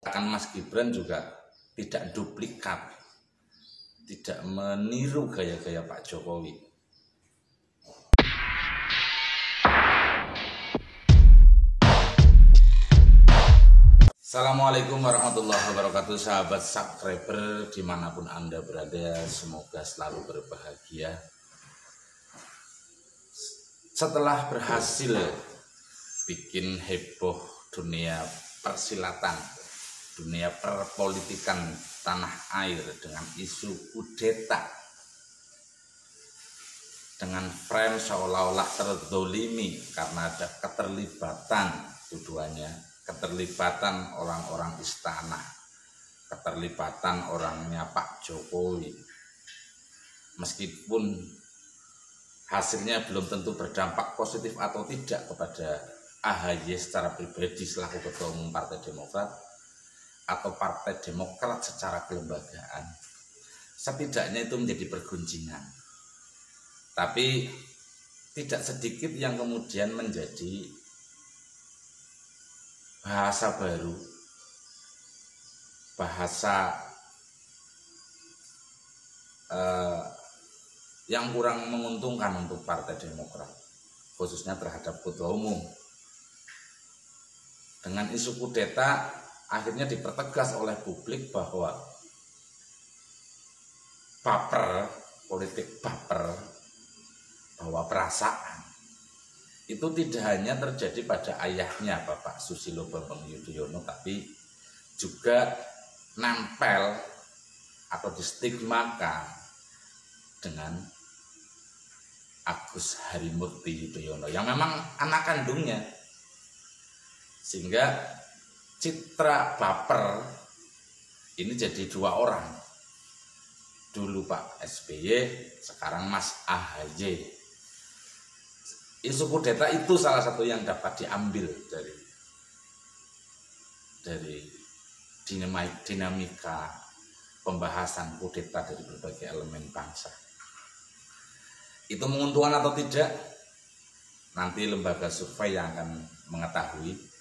Kan Mas Gibran juga tidak duplikat, tidak meniru gaya-gaya Pak Jokowi. Assalamualaikum warahmatullahi wabarakatuh, sahabat subscriber dimanapun Anda berada, semoga selalu berbahagia. Setelah berhasil bikin heboh dunia persilatan, dunia perpolitikan tanah air dengan isu kudeta, dengan frame seolah-olah terzolimi karena ada keterlibatan, tuduhannya keterlibatan orang-orang istana, keterlibatan orangnya Pak Jokowi. Meskipun hasilnya belum tentu berdampak positif atau tidak kepada AHY secara pribadi selaku Ketua Umum Partai Demokrat atau Partai Demokrat secara kelembagaan, setidaknya itu menjadi pergunjingan. Tapi tidak sedikit yang kemudian menjadi bahasa baru, bahasa yang kurang menguntungkan untuk Partai Demokrat, khususnya terhadap Ketua Umum. Dengan isu kudeta akhirnya dipertegas oleh publik bahwa baper, politik baper, bahwa perasaan itu tidak hanya terjadi pada ayahnya Bapak Susilo Bambang Yudhoyono, tapi juga nempel atau distigmakan dengan Agus Harimurti Yudhoyono yang memang anak kandungnya, sehingga citra baper ini jadi dua orang, dulu Pak SBY, sekarang Mas AHY. Isu kudeta itu salah satu yang dapat diambil dari dinamika pembahasan kudeta dari berbagai elemen bangsa. Itu menguntungkan atau tidak, nanti lembaga survei yang akan mengetahui.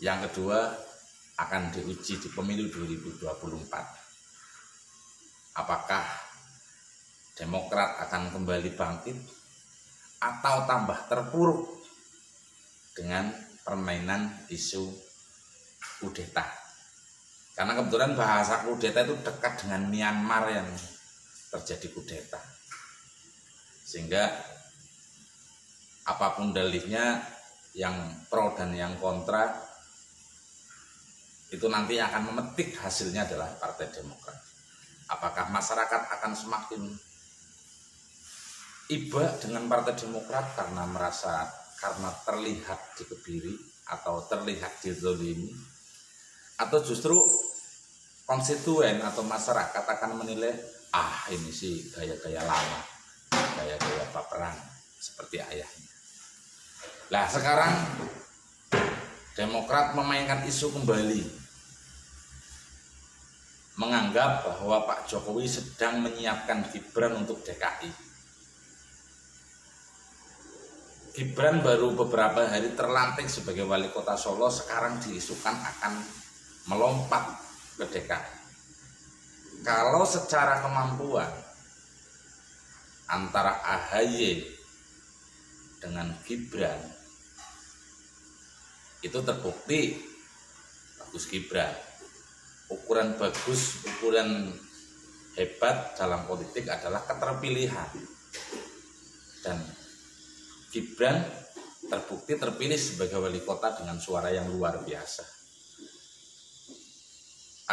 Yang kedua, akan diuji di pemilu 2024. Apakah Demokrat akan kembali bangkit atau tambah terpuruk dengan permainan isu kudeta. Karena kebetulan bahasa kudeta itu dekat dengan Myanmar yang terjadi kudeta. Sehingga apapun dalihnya, yang pro dan yang kontra, itu nanti akan memetik hasilnya adalah Partai Demokrat. Apakah masyarakat akan semakin iba dengan Partai Demokrat karena terlihat dikebiri atau terlihat dizolimi, atau justru konstituen atau masyarakat akan menilai, ini sih gaya-gaya lama, gaya-gaya baperan seperti ayahnya. Nah, sekarang Demokrat memainkan isu kembali, menganggap bahwa Pak Jokowi sedang menyiapkan Gibran untuk DKI. Gibran baru beberapa hari terlantik sebagai wali kota Solo, sekarang diisukan akan melompat ke DKI. Kalau secara kemampuan antara AHY dengan Gibran itu terbukti bagus Gibran. Ukuran bagus, ukuran hebat dalam politik adalah keterpilihan. Dan Gibran terbukti terpilih sebagai wali kota dengan suara yang luar biasa.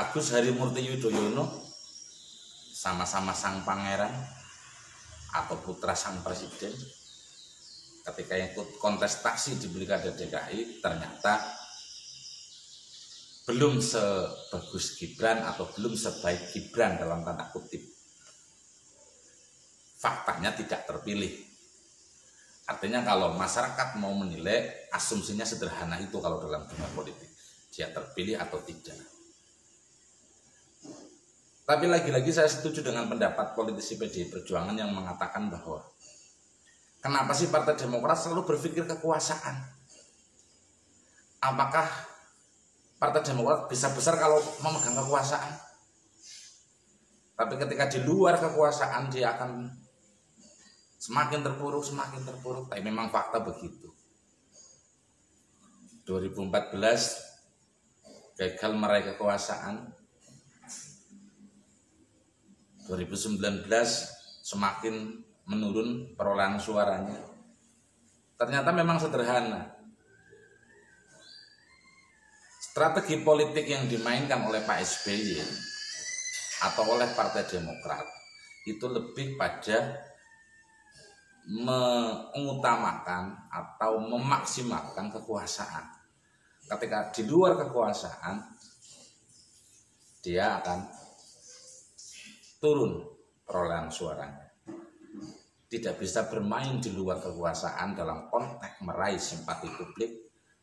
Agus Harimurti Yudhoyono sama-sama sang pangeran atau putra sang presiden, ketika ikut kontestasi di Pilkada DKI ternyata belum sebagus Gibran atau belum sebaik Gibran dalam tanda kutip. Faktanya tidak terpilih. Artinya kalau masyarakat mau menilai, asumsinya sederhana itu kalau dalam dunia politik, dia terpilih atau tidak. Tapi lagi-lagi saya setuju dengan pendapat politisi PDI Perjuangan yang mengatakan bahwa kenapa sih Partai Demokrat selalu berpikir kekuasaan? Apakah Partai Demokrat bisa besar kalau memegang kekuasaan. Tapi ketika di luar kekuasaan dia akan semakin terpuruk. Tapi memang fakta begitu. 2014 gagal meraih kekuasaan. 2019 semakin menurun perolehan suaranya. Ternyata memang sederhana. Strategi politik yang dimainkan oleh Pak SBY atau oleh Partai Demokrat itu lebih pada mengutamakan atau memaksimalkan kekuasaan. Ketika di luar kekuasaan, dia akan turun perolehan suaranya. Tidak bisa bermain di luar kekuasaan dalam konteks meraih simpati publik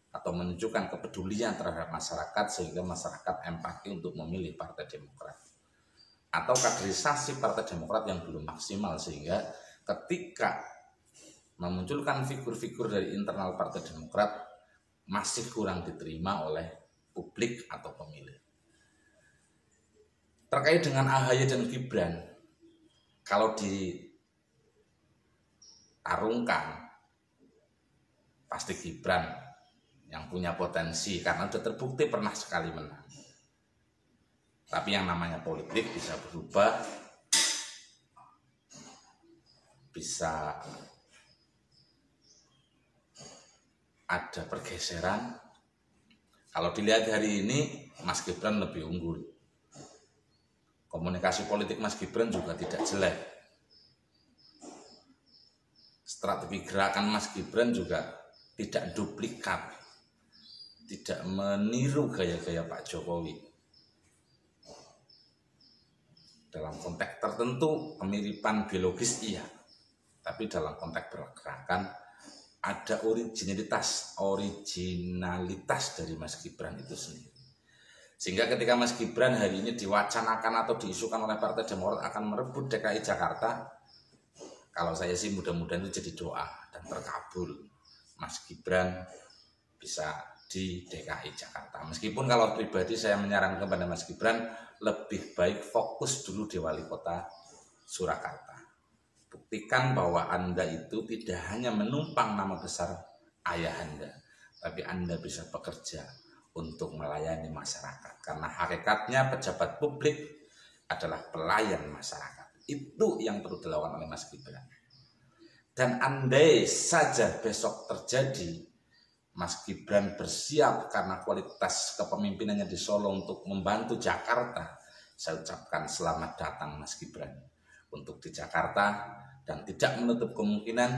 atau menunjukkan kepedulian terhadap masyarakat sehingga masyarakat empati untuk memilih Partai Demokrat. Atau kaderisasi Partai Demokrat yang belum maksimal sehingga ketika memunculkan figur-figur dari internal Partai Demokrat masih kurang diterima oleh publik atau pemilih. Terkait dengan AHY dan Gibran, kalau ditarungkan pasti Gibran yang punya potensi karena sudah terbukti pernah sekali menang. Tapi yang namanya politik bisa berubah, bisa ada pergeseran. Kalau dilihat hari ini, Mas Gibran lebih unggul. Komunikasi politik Mas Gibran juga tidak jelek. Strategi gerakan Mas Gibran juga tidak duplikat, tidak meniru gaya-gaya Pak Jokowi. Dalam konteks tertentu kemiripan biologis iya, tapi dalam konteks pergerakan ada originalitas dari Mas Gibran itu sendiri. Sehingga ketika Mas Gibran hari ini diwacanakan atau diisukan oleh Partai Demokrat akan merebut DKI Jakarta, kalau saya sih mudah-mudahan itu jadi doa dan terkabul. Mas Gibran bisa di DKI Jakarta. Meskipun kalau pribadi saya menyarankan kepada Mas Gibran lebih baik fokus dulu di wali kota Surakarta. Buktikan bahwa Anda itu tidak hanya menumpang nama besar ayah Anda, tapi Anda bisa bekerja untuk melayani masyarakat. Karena hakikatnya pejabat publik adalah pelayan masyarakat. Itu yang perlu dilakukan oleh Mas Gibran. Dan andai saja besok terjadi Mas Gibran bersiap karena kualitas kepemimpinannya di Solo untuk membantu Jakarta, saya ucapkan selamat datang Mas Gibran untuk di Jakarta dan tidak menutup kemungkinan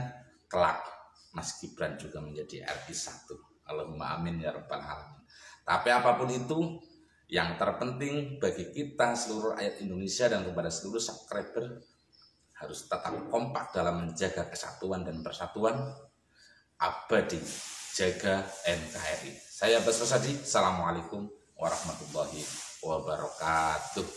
kelak Mas Gibran juga menjadi RI 1. Allahumma amin ya rabbal alamin. Tapi apapun itu, yang terpenting bagi kita seluruh rakyat Indonesia dan kepada seluruh subscriber harus tetap kompak dalam menjaga kesatuan dan persatuan abadi. Jaga NKRI. Saya Basro Sadi. Assalamualaikum warahmatullahi wabarakatuh.